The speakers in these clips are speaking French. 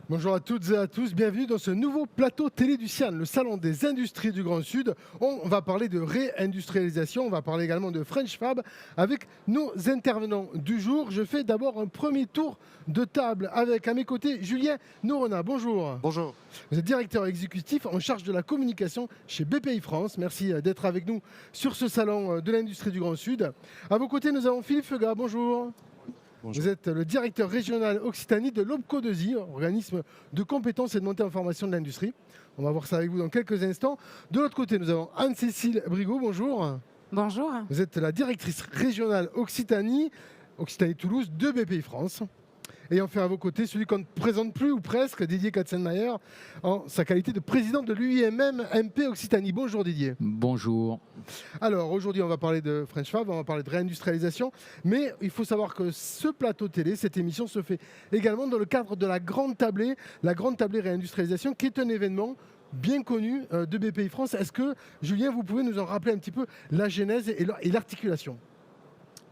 Bonjour à toutes et à tous, bienvenue dans ce nouveau plateau télé du CIAN, le salon des industries du Grand Sud. On va parler de réindustrialisation, on va parler également de French Fab avec nos intervenants du jour. Je fais d'abord un premier tour de table avec à mes côtés Julien Noronha. Bonjour. Bonjour. Vous êtes directeur exécutif en charge de la communication chez BPI France. Merci d'être avec nous sur ce salon de l'industrie du Grand Sud. À vos côtés, nous avons Philippe Feugat. Bonjour. Bonjour. Vous êtes le directeur régional Occitanie de l'OPCO2I, organisme de compétences et de montée en formation de l'industrie. On va voir ça avec vous dans quelques instants. De l'autre côté, nous avons Anne-Cécile Brigaud. Bonjour. Bonjour. Vous êtes la directrice régionale Occitanie, Occitanie-Toulouse de BPI France. Et enfin à vos côtés, celui qu'on ne présente plus ou presque, Didier Katzenmayer, en sa qualité de président de l'UIMM MP Occitanie. Bonjour Didier. Bonjour. Alors aujourd'hui on va parler de French Fab, on va parler de réindustrialisation, mais il faut savoir que ce plateau télé, cette émission se fait également dans le cadre de la Grande Tablée réindustrialisation, qui est un événement bien connu de BPI France. Est-ce que Julien, vous pouvez nous en rappeler un petit peu la genèse et l'articulation?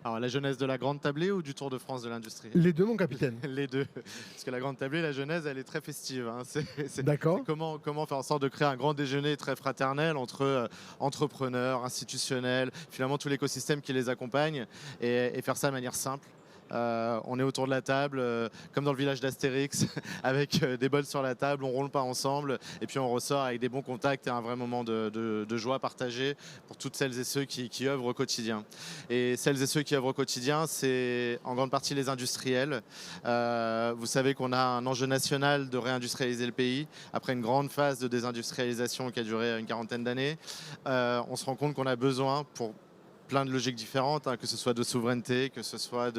Alors, la jeunesse de la Grande Tablée ou du Tour de France de l'industrie? Les deux, mon capitaine. Les deux. Parce que la Grande Tablée, la jeunesse, elle est très festive. Hein. D'accord. Comment faire en sorte de créer un grand déjeuner très fraternel entre entrepreneurs, institutionnels, finalement tout l'écosystème qui les accompagne et faire ça de manière simple. On est autour de la table, comme dans le village d'Astérix, avec des bols sur la table, on roule pas ensemble, et puis on ressort avec des bons contacts et un vrai moment de joie partagée pour toutes celles et ceux qui œuvrent au quotidien. Et celles et ceux qui œuvrent au quotidien, c'est en grande partie les industriels. Vous savez qu'on a un enjeu national de réindustrialiser le pays, après une grande phase de désindustrialisation qui a duré une quarantaine d'années. On se rend compte qu'on a besoin pour plein de logiques différentes, hein, que ce soit de souveraineté, que ce soit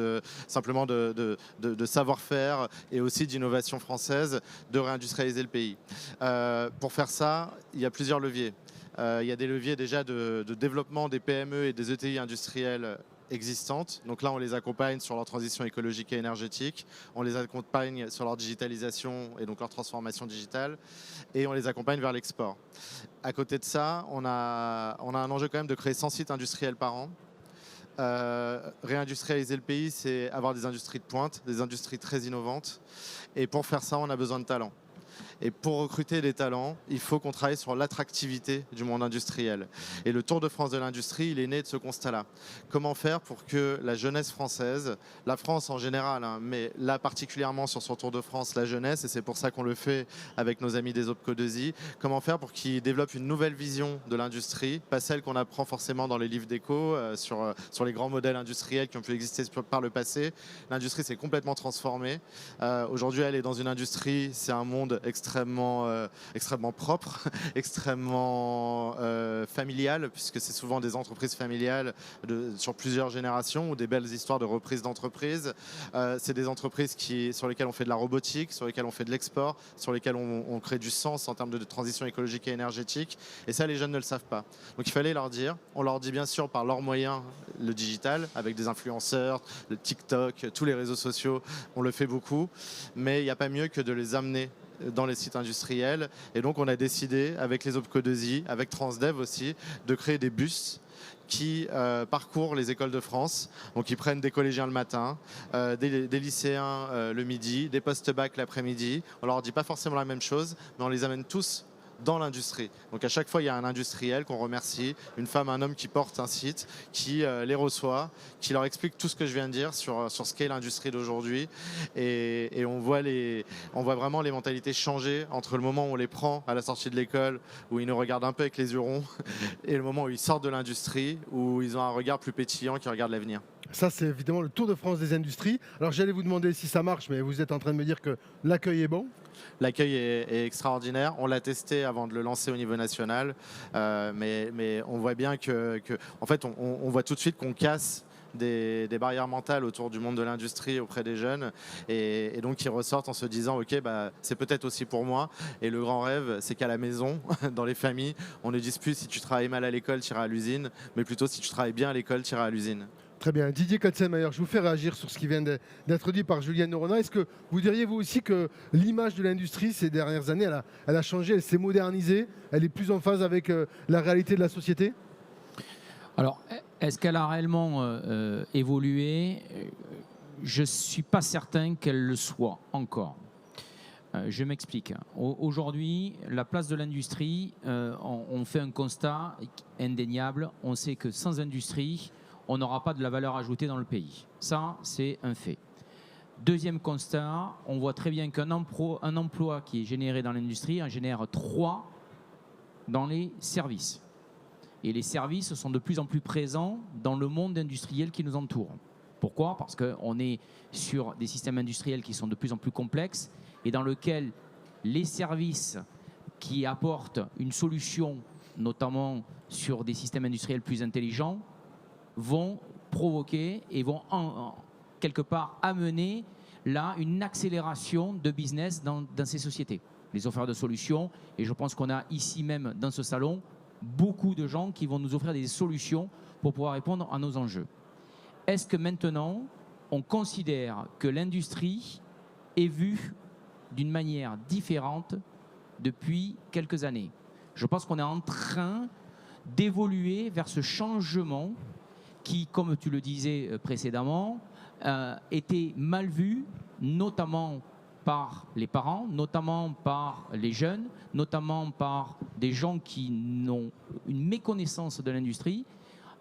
simplement de savoir-faire et aussi d'innovation française, de réindustrialiser le pays. Pour faire ça, il y a plusieurs leviers. Il y a des leviers déjà de développement des PME et des ETI industrielles existantes. Donc là, on les accompagne sur leur transition écologique et énergétique, on les accompagne sur leur digitalisation et donc leur transformation digitale, et on les accompagne vers l'export. À côté de ça, on a un enjeu quand même de créer 100 sites industriels par an. Réindustrialiser le pays, c'est avoir des industries de pointe, des industries très innovantes. Et pour faire ça, on a besoin de talents. Et pour recruter des talents, il faut qu'on travaille sur l'attractivité du monde industriel. Et le Tour de France de l'industrie, il est né de ce constat-là. Comment faire pour que la jeunesse française, la France en général, hein, mais là particulièrement sur son Tour de France, la jeunesse, et c'est pour ça qu'on le fait avec nos amis des OPCO2I, comment faire pour qu'ils développent une nouvelle vision de l'industrie, pas celle qu'on apprend forcément dans les livres d'éco, sur les grands modèles industriels qui ont pu exister par le passé. L'industrie s'est complètement transformée. Aujourd'hui, elle est dans une industrie, c'est un monde extrêmement propre, extrêmement familial, puisque c'est souvent des entreprises familiales sur plusieurs générations ou des belles histoires de reprise d'entreprises. C'est des entreprises sur lesquelles on fait de la robotique, sur lesquelles on fait de l'export, sur lesquelles on crée du sens en termes de transition écologique et énergétique. Et ça, les jeunes ne le savent pas. Donc il fallait leur dire. On leur dit bien sûr par leurs moyens, le digital, avec des influenceurs, le TikTok, tous les réseaux sociaux, on le fait beaucoup. Mais il n'y a pas mieux que de les amener dans les sites industriels. Et donc on a décidé avec les OPCO2I, avec Transdev aussi, de créer des bus qui parcourent les écoles de France. Donc ils prennent des collégiens le matin, des lycéens le midi, des post-bac l'après-midi. On leur dit pas forcément la même chose, mais on les amène tous dans l'industrie. Donc à chaque fois, il y a un industriel qu'on remercie, une femme, un homme qui porte un site, qui les reçoit, qui leur explique tout ce que je viens de dire sur ce qu'est l'industrie d'aujourd'hui. Et on voit vraiment les mentalités changer entre le moment où on les prend à la sortie de l'école, où ils nous regardent un peu avec les yeux ronds, et le moment où ils sortent de l'industrie, où ils ont un regard plus pétillant qui regarde l'avenir. Ça, c'est évidemment le Tour de France des industries. Alors j'allais vous demander si ça marche, mais vous êtes en train de me dire que l'accueil est bon. L'accueil est extraordinaire. On l'a testé avant de le lancer au niveau national, mais on voit bien en fait, on voit tout de suite qu'on casse des barrières mentales autour du monde de l'industrie auprès des jeunes et donc ils ressortent en se disant ok, c'est peut-être aussi pour moi. Et le grand rêve, c'est qu'à la maison, dans les familles, on ne dise plus si tu travailles mal à l'école, tu iras à l'usine, mais plutôt si tu travailles bien à l'école, tu iras à l'usine. Très bien. Didier Katzenmayer, je vous fais réagir sur ce qui vient d'être dit par Julien Noronha. Est-ce que vous diriez vous aussi que l'image de l'industrie ces dernières années, elle a changé, elle s'est modernisée, elle est plus en phase avec la réalité de la société? Alors, est-ce qu'elle a réellement évolué? Je ne suis pas certain qu'elle le soit encore. Je m'explique. Aujourd'hui, la place de l'industrie, on fait un constat indéniable. On sait que sans industrie, on n'aura pas de la valeur ajoutée dans le pays. Ça, c'est un fait. Deuxième constat, on voit très bien qu'un emploi qui est généré dans l'industrie en génère 3 dans les services. Et les services sont de plus en plus présents dans le monde industriel qui nous entoure. Pourquoi ? Parce qu'on est sur des systèmes industriels qui sont de plus en plus complexes et dans lesquels les services qui apportent une solution, notamment sur des systèmes industriels plus intelligents, vont provoquer et vont quelque part amener là une accélération de business dans ces sociétés. Les offreurs de solutions, et je pense qu'on a ici même dans ce salon beaucoup de gens qui vont nous offrir des solutions pour pouvoir répondre à nos enjeux. Est-ce que maintenant, on considère que l'industrie est vue d'une manière différente depuis quelques années ? Je pense qu'on est en train d'évoluer vers ce changement qui, comme tu le disais précédemment, était mal vu, notamment par les parents, notamment par les jeunes, notamment par des gens qui n'ont une méconnaissance de l'industrie.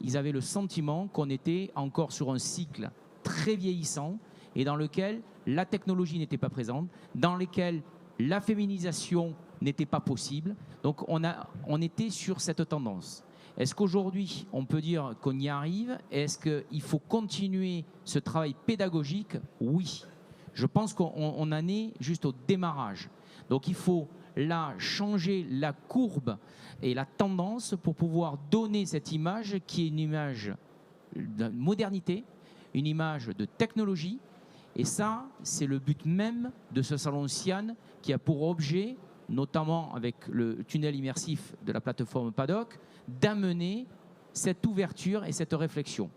Ils avaient le sentiment qu'on était encore sur un cycle très vieillissant et dans lequel la technologie n'était pas présente, dans lequel la féminisation n'était pas possible. Donc on était sur cette tendance. Est-ce qu'aujourd'hui, on peut dire qu'on y arrive ? Est-ce qu'il faut continuer ce travail pédagogique ? Oui. Je pense qu'on en est juste au démarrage. Donc il faut là changer la courbe et la tendance pour pouvoir donner cette image qui est une image de modernité, une image de technologie. Et ça, c'est le but même de ce salon Sian qui a pour objet, notamment avec le tunnel immersif de la plateforme Paddock, d'amener cette ouverture et cette réflexion.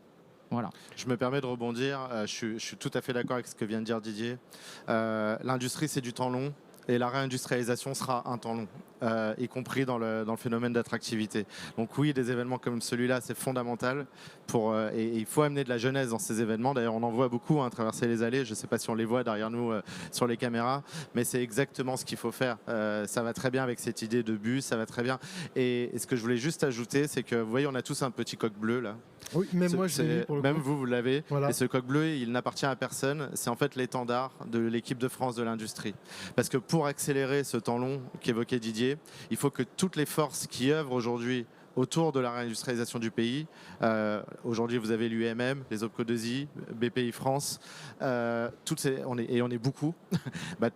Voilà. Je me permets de rebondir, je suis tout à fait d'accord avec ce que vient de dire Didier. L'industrie, c'est du temps long et la réindustrialisation sera un temps long, y compris dans le phénomène d'attractivité. Donc oui, des événements comme celui-là, c'est fondamental et il faut amener de la jeunesse dans ces événements. D'ailleurs, on en voit beaucoup traverser les allées. Je ne sais pas si on les voit derrière nous sur les caméras, mais c'est exactement ce qu'il faut faire. Ça va très bien avec cette idée de bus, ça va très bien. Et ce que je voulais juste ajouter, c'est que vous voyez, on a tous un petit coq bleu là. Oui, même moi, je l'ai pour le Même coup. vous l'avez. Voilà. Et ce coq bleu, il n'appartient à personne. C'est en fait l'étendard de l'équipe de France de l'industrie. Parce que pour accélérer ce temps long qu'évoquait Didier, il faut que toutes les forces qui œuvrent aujourd'hui autour de la réindustrialisation du pays. Aujourd'hui, vous avez l'UMM, les OPCO2I, BPI France, on est beaucoup.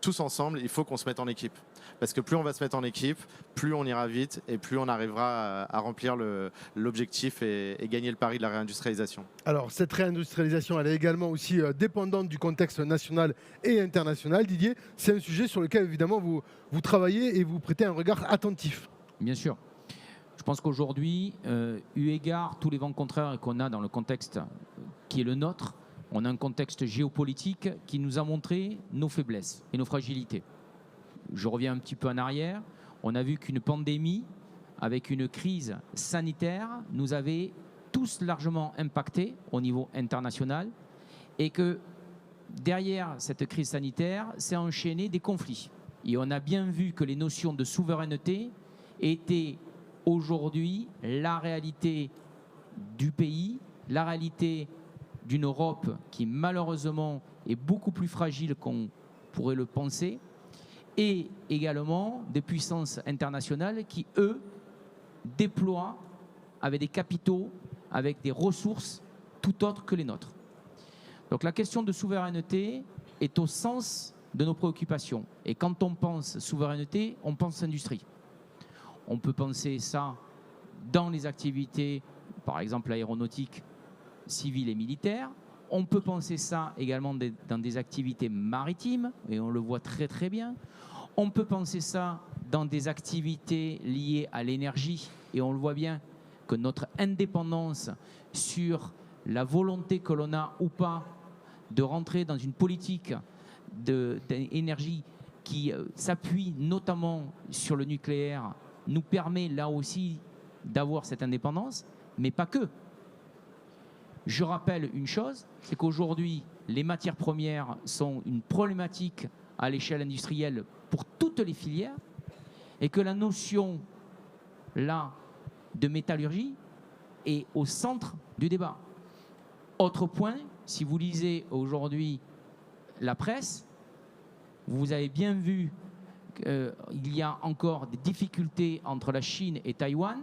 Tous ensemble, il faut qu'on se mette en équipe. Parce que plus on va se mettre en équipe, plus on ira vite et plus on arrivera à remplir l'objectif et gagner le pari de la réindustrialisation. Alors, cette réindustrialisation, elle est également aussi dépendante du contexte national et international. Didier, c'est un sujet sur lequel, évidemment, vous travaillez et vous prêtez un regard attentif. Bien sûr. Je pense qu'aujourd'hui, eu égard tous les vents contraires qu'on a dans le contexte qui est le nôtre, on a un contexte géopolitique qui nous a montré nos faiblesses et nos fragilités. Je reviens un petit peu en arrière. On a vu qu'une pandémie, avec une crise sanitaire, nous avait tous largement impactés au niveau international et que derrière cette crise sanitaire, s'est enchaîné des conflits. Et on a bien vu que les notions de souveraineté étaient aujourd'hui la réalité du pays, la réalité d'une Europe qui malheureusement est beaucoup plus fragile qu'on pourrait le penser, et également des puissances internationales qui, eux, déploient avec des capitaux, avec des ressources tout autres que les nôtres. Donc la question de souveraineté est au sens de nos préoccupations. Et quand on pense souveraineté, on pense industrie. On peut penser ça dans les activités, par exemple l'aéronautique civile et militaire. On peut penser ça également dans des activités maritimes, et on le voit très très bien. On peut penser ça dans des activités liées à l'énergie, et on le voit bien que notre indépendance sur la volonté que l'on a ou pas de rentrer dans une politique d'énergie qui s'appuie notamment sur le nucléaire nous permet là aussi d'avoir cette indépendance, mais pas que. Je rappelle une chose, c'est qu'aujourd'hui, les matières premières sont une problématique à l'échelle industrielle pour toutes les filières et que la notion là de métallurgie est au centre du débat. Autre point, si vous lisez aujourd'hui la presse, vous avez bien vu qu'il y a encore des difficultés entre la Chine et Taïwan,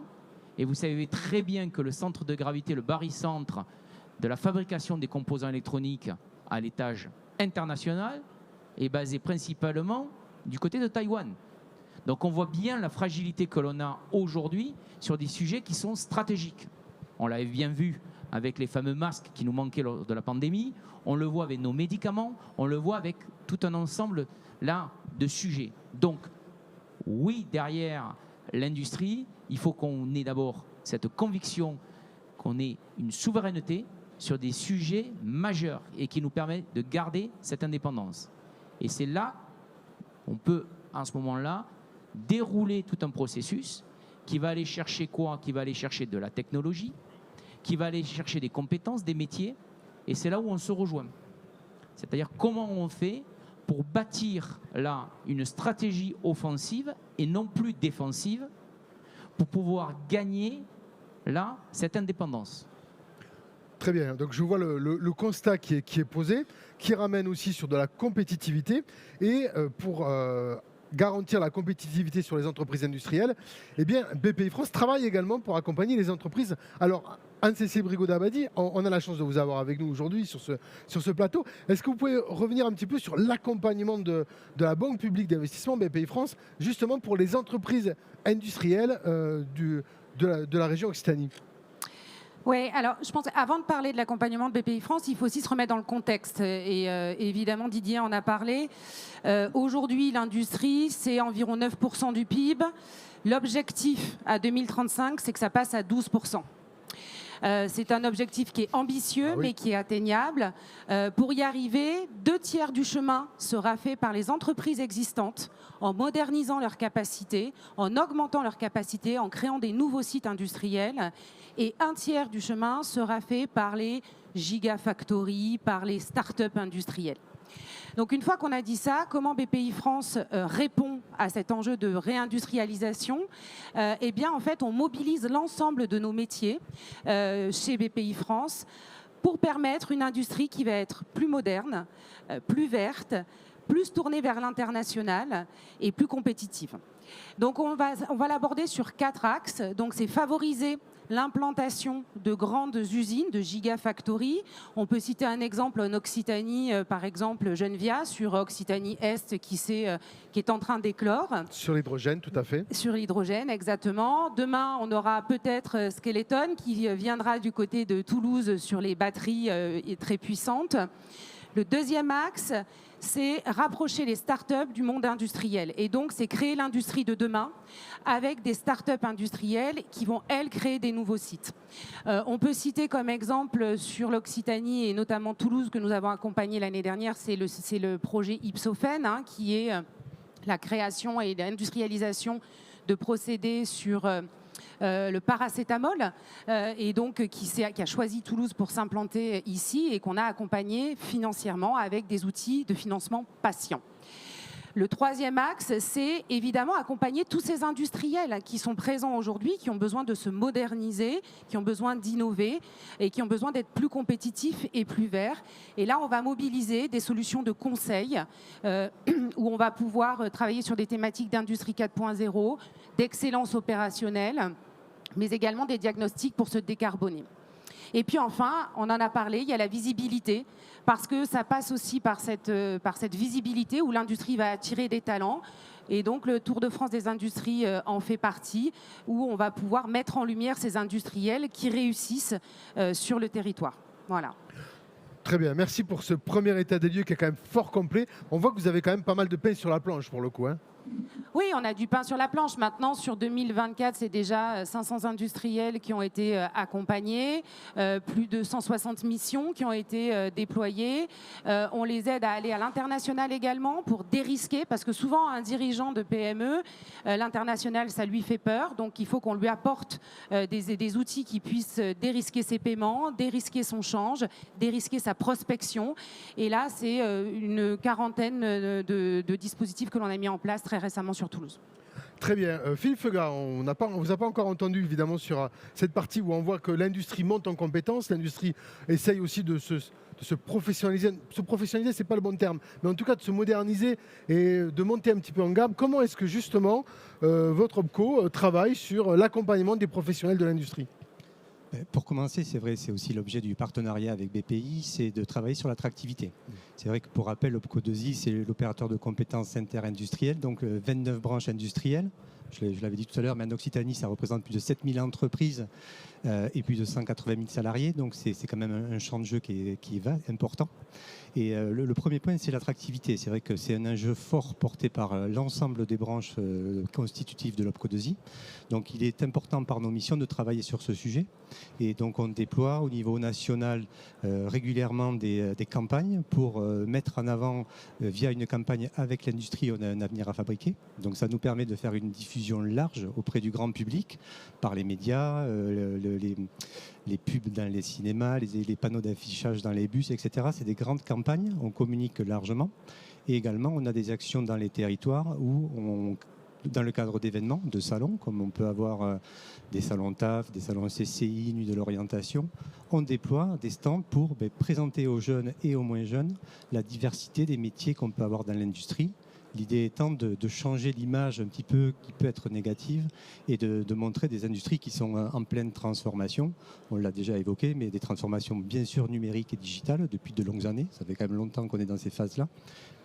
et vous savez très bien que le centre de gravité, le barycentre de la fabrication des composants électroniques à l'étage international est basé principalement du côté de Taïwan. Donc on voit bien la fragilité que l'on a aujourd'hui sur des sujets qui sont stratégiques. On l'avait bien vu avec les fameux masques qui nous manquaient lors de la pandémie, on le voit avec nos médicaments, on le voit avec tout un ensemble là de sujets. Donc oui, derrière l'industrie, il faut qu'on ait d'abord cette conviction qu'on ait une souveraineté sur des sujets majeurs et qui nous permettent de garder cette indépendance. Et c'est là qu'on peut, en ce moment-là, dérouler tout un processus qui va aller chercher quoi? Qui va aller chercher de la technologie, qui va aller chercher des compétences, des métiers, et c'est là où on se rejoint. C'est-à-dire comment on fait pour bâtir là une stratégie offensive et non plus défensive pour pouvoir gagner là cette indépendance. Très bien, donc je vois le constat qui est posé, qui ramène aussi sur de la compétitivité. Et pour garantir la compétitivité sur les entreprises industrielles, eh bien, BPI France travaille également pour accompagner les entreprises. Alors, Anne-Cécile Brigaud-Dabadi, on a la chance de vous avoir avec nous aujourd'hui sur ce plateau. Est-ce que vous pouvez revenir un petit peu sur l'accompagnement de la Banque publique d'investissement BPI France, justement pour les entreprises industrielles de la région Occitanie? Oui, alors je pense qu'avant de parler de l'accompagnement de BPI France, il faut aussi se remettre dans le contexte. Et évidemment, Didier en a parlé. Aujourd'hui, l'industrie, c'est environ 9% du PIB. L'objectif à 2035, c'est que ça passe à 12%. C'est un objectif qui est ambitieux, mais qui est atteignable. Pour y arriver, 2/3 du chemin sera fait par les entreprises existantes, en modernisant leurs capacités, en augmentant leurs capacités, en créant des nouveaux sites industriels. Et 1/3 du chemin sera fait par les gigafactories, par les start-up industrielles. Donc une fois qu'on a dit ça, comment BPI France répond à cet enjeu de réindustrialisation? Eh bien, en fait, on mobilise l'ensemble de nos métiers chez BPI France pour permettre une industrie qui va être plus moderne, plus verte, plus tournée vers l'international et plus compétitive. Donc on va l'aborder sur 4 axes. Donc c'est favoriser l'implantation de grandes usines, de gigafactories. On peut citer un exemple en Occitanie, par exemple Genvia, sur Occitanie Est, qui est en train d'éclore. Sur l'hydrogène, tout à fait. Sur l'hydrogène, exactement. Demain, on aura peut-être Skeleton qui viendra du côté de Toulouse sur les batteries très puissantes. Le deuxième axe, c'est rapprocher les startups du monde industriel. Et donc, c'est créer l'industrie de demain avec des startups industrielles qui vont, elles, créer des nouveaux sites. On peut citer comme exemple sur l'Occitanie et notamment Toulouse que nous avons accompagné l'année dernière, c'est le projet Ipsophène, qui est la création et l'industrialisation de procédés sur le paracétamol, et donc qui a choisi Toulouse pour s'implanter ici et qu'on a accompagné financièrement avec des outils de financement patient. Le troisième axe, c'est évidemment accompagner tous ces industriels qui sont présents aujourd'hui, qui ont besoin de se moderniser, qui ont besoin d'innover et qui ont besoin d'être plus compétitifs et plus verts. Et là, on va mobiliser des solutions de conseil où on va pouvoir travailler sur des thématiques d'industrie 4.0, d'excellence opérationnelle, mais également des diagnostics pour se décarboner. Et puis enfin, on en a parlé, il y a la visibilité, parce que ça passe aussi par cette visibilité où l'industrie va attirer des talents. Et donc le Tour de France des industries en fait partie, où on va pouvoir mettre en lumière ces industriels qui réussissent sur le territoire. Voilà. Très bien, merci pour ce premier état des lieux qui est quand même fort complet. On voit que vous avez quand même pas mal de pain sur la planche pour le coup. Oui, on a du pain sur la planche. Maintenant, sur 2024, c'est déjà 500 industriels qui ont été accompagnés, plus de 160 missions qui ont été déployées. On les aide à aller à l'international également pour dérisquer, parce que souvent, un dirigeant de PME, l'international, ça lui fait peur. Donc, il faut qu'on lui apporte des outils qui puissent dérisquer ses paiements, dérisquer son change, dérisquer sa prospection. Et là, c'est une quarantaine de dispositifs que l'on a mis en place très récemment sur Toulouse. Très bien. Philippe Feugat, on ne vous a pas encore entendu évidemment sur cette partie où on voit que l'industrie monte en compétences, l'industrie essaye aussi de se professionnaliser. Se professionnaliser, ce n'est pas le bon terme, mais en tout cas de se moderniser et de monter un petit peu en gamme. Comment est-ce que justement votre OPCO travaille sur l'accompagnement des professionnels de l'industrie ? Pour commencer, c'est vrai, c'est aussi l'objet du partenariat avec BPI, c'est de travailler sur l'attractivité. C'est vrai que pour rappel, OPCO 2I, c'est l'opérateur de compétences interindustrielles, donc 29 branches industrielles. Je l'avais dit tout à l'heure, mais en Occitanie, ça représente plus de 7000 entreprises et plus de 180 000 salariés. Donc c'est quand même un champ de jeu qui est important. Et le premier point, c'est l'attractivité. C'est vrai que c'est un enjeu fort porté par l'ensemble des branches constitutives de l'OPCO 2I. Donc il est important par nos missions de travailler sur ce sujet. Et donc on déploie au niveau national régulièrement des campagnes pour mettre en avant, via une campagne avec l'industrie, on a un avenir à fabriquer. Donc ça nous permet de faire une diffusion large auprès du grand public par les médias, les pubs dans les cinémas, les panneaux d'affichage dans les bus, etc. C'est des grandes campagnes, on communique largement. Et également, on a des actions dans les territoires où dans le cadre d'événements, de salons, comme on peut avoir des salons TAF, des salons CCI, Nuit de l'orientation, on déploie des stands pour présenter aux jeunes et aux moins jeunes la diversité des métiers qu'on peut avoir dans l'industrie. L'idée étant de changer l'image un petit peu qui peut être négative et de montrer des industries qui sont en pleine transformation. On l'a déjà évoqué, mais des transformations bien sûr numériques et digitales depuis de longues années. Ça fait quand même longtemps qu'on est dans ces phases-là,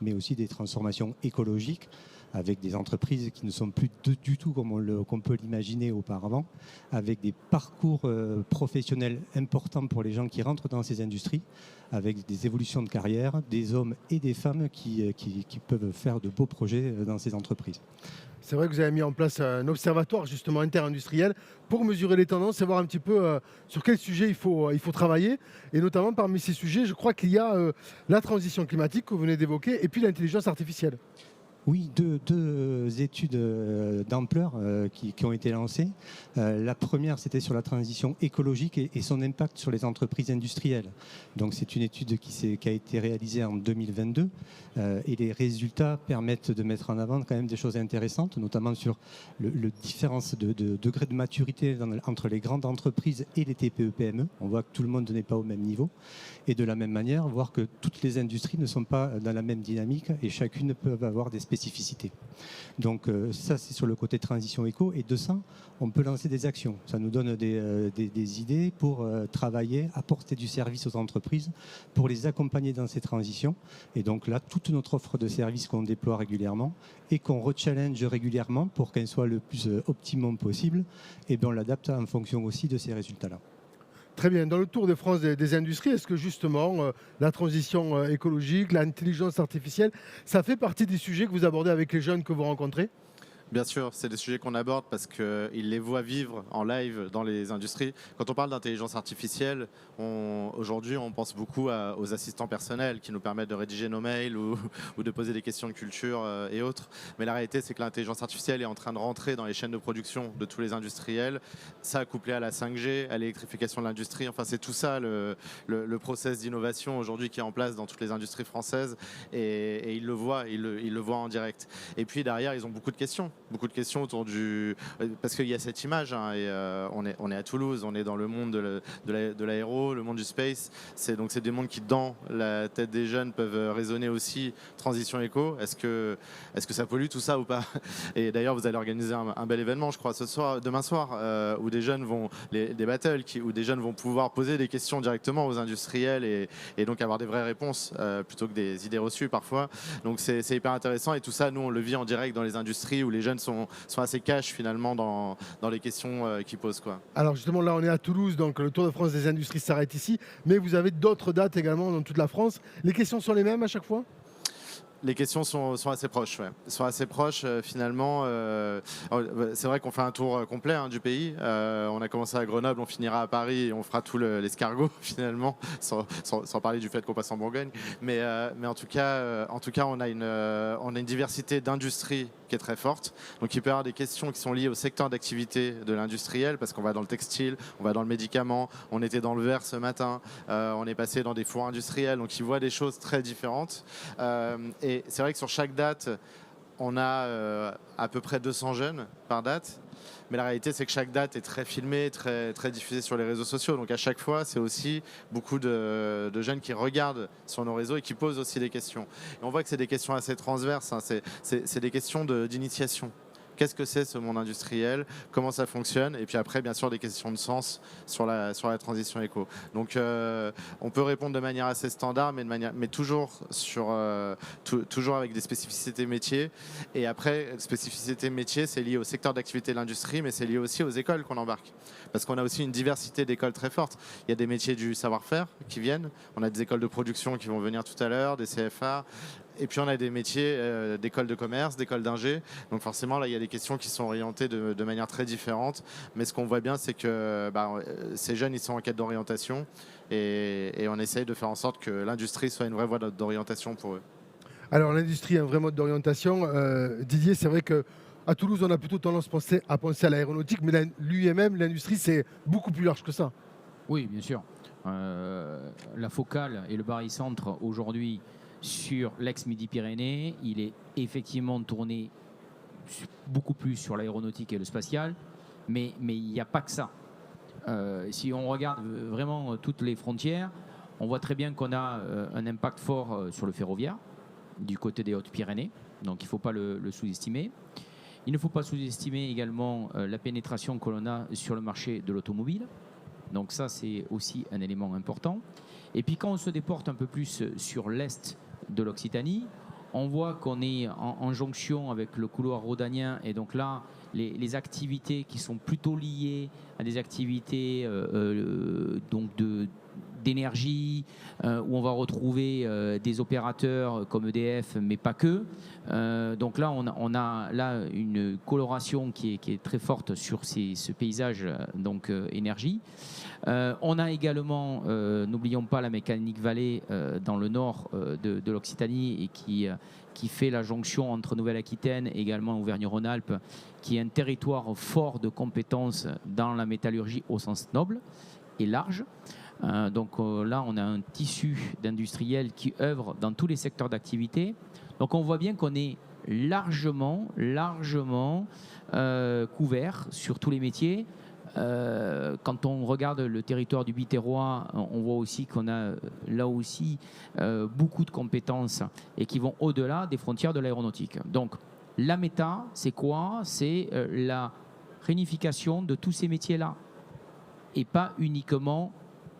mais aussi des transformations écologiques avec des entreprises qui ne sont plus du tout comme qu'on peut l'imaginer auparavant, avec des parcours professionnels importants pour les gens qui rentrent dans ces industries, avec des évolutions de carrière, des hommes et des femmes qui peuvent faire de beaux projets dans ces entreprises. C'est vrai que vous avez mis en place un observatoire justement interindustriel pour mesurer les tendances et voir un petit peu sur quel sujet il faut travailler. Et notamment parmi ces sujets, je crois qu'il y a la transition climatique que vous venez d'évoquer et puis l'intelligence artificielle. Oui, deux études d'ampleur qui ont été lancées. La première, c'était sur la transition écologique et son impact sur les entreprises industrielles. Donc, c'est une étude qui a été réalisée en 2022 et les résultats permettent de mettre en avant quand même des choses intéressantes, notamment sur le différence de degré de maturité entre les grandes entreprises et les TPE-PME. On voit que tout le monde n'est pas au même niveau. Et de la même manière, voir que toutes les industries ne sont pas dans la même dynamique et chacune peut avoir des spécificités. Donc ça, c'est sur le côté transition éco. Et de ça, on peut lancer des actions. Ça nous donne des idées pour travailler, apporter du service aux entreprises, pour les accompagner dans ces transitions. Et donc là, toute notre offre de services qu'on déploie régulièrement et qu'on rechallenge régulièrement pour qu'elle soit le plus optimum possible, et bien on l'adapte en fonction aussi de ces résultats-là. Très bien. Dans le Tour de France des industries, est-ce que justement la transition écologique, l'intelligence artificielle, ça fait partie des sujets que vous abordez avec les jeunes que vous rencontrez ? Bien sûr, c'est des sujets qu'on aborde parce qu'ils les voient vivre en live dans les industries. Quand on parle d'intelligence artificielle, aujourd'hui, on pense beaucoup aux assistants personnels qui nous permettent de rédiger nos mails ou de poser des questions de culture et autres. Mais la réalité, c'est que l'intelligence artificielle est en train de rentrer dans les chaînes de production de tous les industriels. Ça, couplé à la 5G, à l'électrification de l'industrie, enfin, c'est tout ça le process d'innovation aujourd'hui qui est en place dans toutes les industries françaises. Et ils le voient, ils le voient en direct. Et puis derrière, ils ont beaucoup de questions autour parce qu'il y a cette image hein, et on est à Toulouse, on est dans le monde de l'aéro, le monde du space, c'est des mondes qui dans la tête des jeunes peuvent résonner aussi transition éco. Est-ce que ça pollue tout ça ou pas? Et d'ailleurs vous allez organiser un bel événement, je crois, demain soir où des jeunes des battles où des jeunes vont pouvoir poser des questions directement aux industriels et donc avoir des vraies réponses plutôt que des idées reçues parfois. Donc c'est hyper intéressant et tout ça nous on le vit en direct dans les industries où les jeunes sont assez cash finalement dans les questions qu'ils posent, quoi. Alors justement là on est à Toulouse, donc le Tour de France des industries s'arrête ici, mais vous avez d'autres dates également dans toute la France. Les questions sont les mêmes à chaque fois ? Les questions sont assez proches, ouais. Sont assez proches finalement. C'est vrai qu'on fait un tour complet du pays. On a commencé à Grenoble, on finira à Paris et on fera tout l'escargot finalement, sans parler du fait qu'on passe en Bourgogne. Mais en tout cas, on a une diversité d'industries qui est très forte. Donc il peut y avoir des questions qui sont liées au secteur d'activité de l'industriel, parce qu'on va dans le textile, on va dans le médicament, on était dans le verre ce matin, on est passé dans des fours industriels, donc ils voient des choses très différentes. Et c'est vrai que sur chaque date, on a à peu près 200 jeunes par date. Mais la réalité, c'est que chaque date est très filmée, très, très diffusée sur les réseaux sociaux. Donc à chaque fois, c'est aussi beaucoup de jeunes qui regardent sur nos réseaux et qui posent aussi des questions. Et on voit que c'est des questions assez transverses. C'est des questions d'initiation. Qu'est-ce que c'est ce monde industriel? Comment ça fonctionne? Et puis après, bien sûr, des questions de sens sur la transition éco. Donc, on peut répondre de manière assez standard, mais toujours avec des spécificités métiers. Et après, spécificité métier, c'est lié au secteur d'activité de l'industrie, mais c'est lié aussi aux écoles qu'on embarque. Parce qu'on a aussi une diversité d'écoles très forte. Il y a des métiers du savoir-faire qui viennent. On a des écoles de production qui vont venir tout à l'heure, des CFA. Et puis on a des métiers d'école de commerce, d'école d'ingé. Donc forcément, là, il y a des questions qui sont orientées de manière très différente. Mais ce qu'on voit bien, c'est que ces jeunes, ils sont en quête d'orientation. Et on essaye de faire en sorte que l'industrie soit une vraie voie d'orientation pour eux. Alors l'industrie a un vrai mode d'orientation. Didier, c'est vrai qu'à Toulouse, on a plutôt tendance à penser à l'aéronautique, mais l'UMM, l'industrie, c'est beaucoup plus large que ça. Oui, bien sûr. La focale et le barycentre aujourd'hui sur l'ex-Midi-Pyrénées, il est effectivement tourné beaucoup plus sur l'aéronautique et le spatial, mais il n'y a pas que ça. Si on regarde vraiment toutes les frontières, on voit très bien qu'on a un impact fort sur le ferroviaire, du côté des Hautes-Pyrénées, donc il ne faut pas le sous-estimer. Il ne faut pas sous-estimer également la pénétration que l'on a sur le marché de l'automobile. Donc ça, c'est aussi un élément important. Et puis quand on se déporte un peu plus sur l'est de l'Occitanie, on voit qu'on est en jonction avec le couloir rhodanien. Et donc là, les activités qui sont plutôt liées à des activités donc d'énergie, où on va retrouver des opérateurs comme EDF, mais pas que. Donc là, on a là une coloration qui est très forte sur ce paysage donc énergie. On a également, n'oublions pas, la Mécanique Vallée dans le nord de l'Occitanie et qui fait la jonction entre Nouvelle-Aquitaine et également Auvergne-Rhône-Alpes, qui est un territoire fort de compétences dans la métallurgie au sens noble et large. Donc là, on a un tissu d'industriels qui œuvrent dans tous les secteurs d'activité. Donc on voit bien qu'on est largement couvert sur tous les métiers. Quand on regarde le territoire du Biterrois, on voit aussi qu'on a là aussi beaucoup de compétences et qui vont au-delà des frontières de l'aéronautique. Donc la méta, c'est quoi? C'est la réunification de tous ces métiers-là et pas uniquement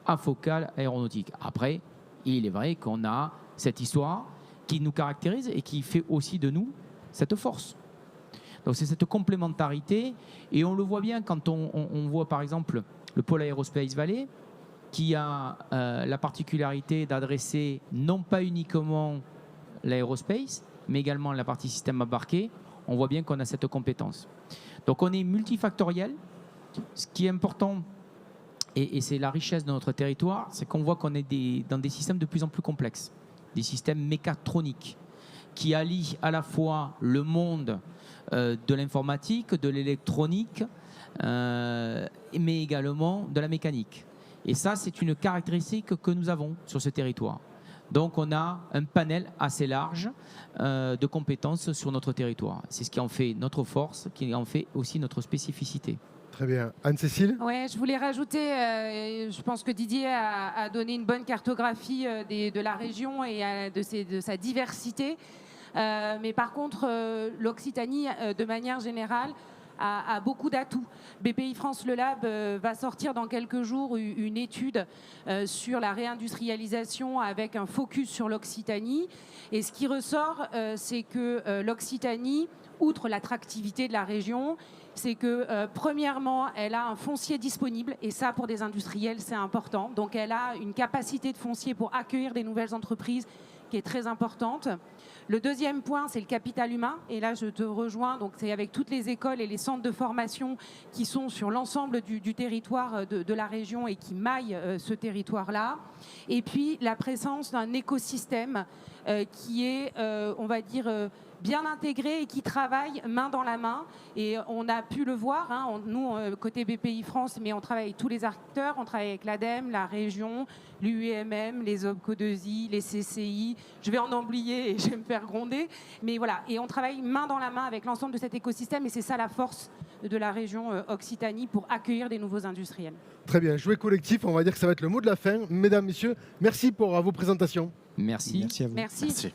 à focale aéronautique. Après, il est vrai qu'on a cette histoire qui nous caractérise et qui fait aussi de nous cette force. Donc c'est cette complémentarité, et on le voit bien quand on voit par exemple le pôle Aerospace Valley qui a la particularité d'adresser non pas uniquement l'aérospace, mais également la partie système embarqué. On voit bien qu'on a cette compétence. Donc on est multifactoriel. Ce qui est important, et c'est la richesse de notre territoire, c'est qu'on voit qu'on est dans des systèmes de plus en plus complexes, des systèmes mécatroniques qui allient à la fois le monde de l'informatique, de l'électronique, mais également de la mécanique. Et ça, c'est une caractéristique que nous avons sur ce territoire. Donc on a un panel assez large de compétences sur notre territoire. C'est ce qui en fait notre force, qui en fait aussi notre spécificité. Très bien. Anne-Cécile? Ouais, je voulais rajouter, je pense que Didier a donné une bonne cartographie de la région et de sa diversité. Mais par contre, l'Occitanie, de manière générale, a beaucoup d'atouts. BPI France Le Lab va sortir dans quelques jours une étude sur la réindustrialisation avec un focus sur l'Occitanie. Et ce qui ressort, c'est que l'Occitanie, outre l'attractivité de la région, c'est que premièrement, elle a un foncier disponible, et ça, pour des industriels, c'est important. Donc elle a une capacité de foncier pour accueillir des nouvelles entreprises qui est très importante. Le deuxième point, c'est le capital humain. Et là, je te rejoins. Donc, c'est avec toutes les écoles et les centres de formation qui sont sur l'ensemble du territoire de la région et qui maillent ce territoire-là. Et puis, la présence d'un écosystème qui est, on va dire, bien intégré et qui travaille main dans la main. Et on a pu le voir, hein, nous, côté BPI France, mais on travaille avec tous les acteurs. On travaille avec l'ADEME, la région, l'UEMM, les OPCO2I, les CCI. Je vais en oublier et je vais me faire gronder. Mais voilà, et on travaille main dans la main avec l'ensemble de cet écosystème. Et c'est ça la force de la région Occitanie pour accueillir des nouveaux industriels. Très bien, jouer collectif, on va dire que ça va être le mot de la fin. Mesdames, Messieurs, merci pour vos présentations. Merci. Merci à vous. Merci. Merci.